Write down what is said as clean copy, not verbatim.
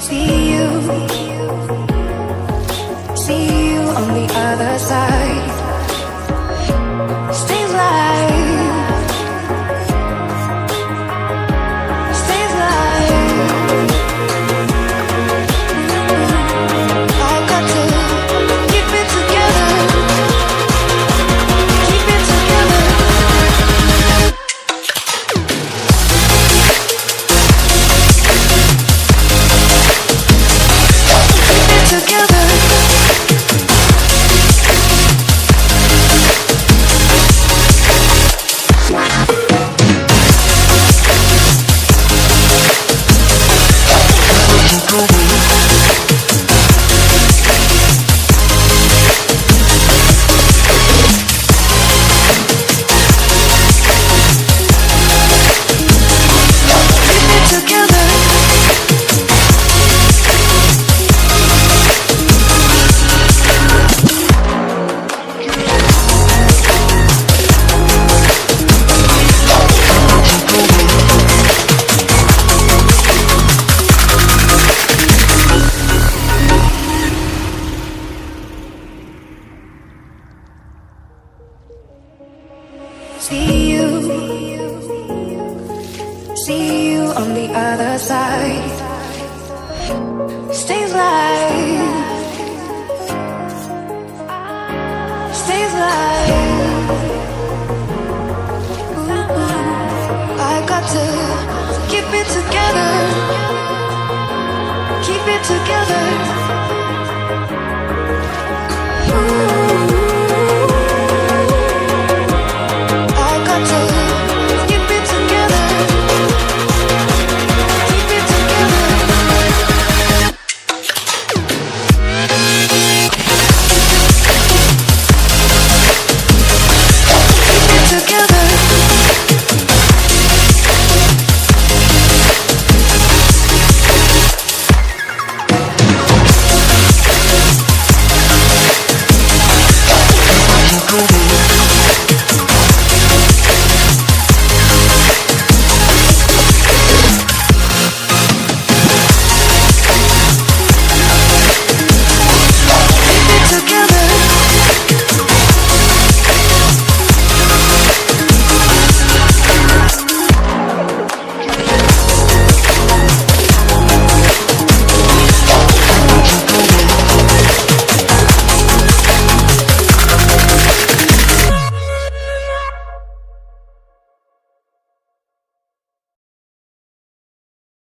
see you on the other side. Stays live, stays live. I got to keep it together, keep it together. Together. See you on the other side. Stays live, stays live. I got to keep it together, keep it together.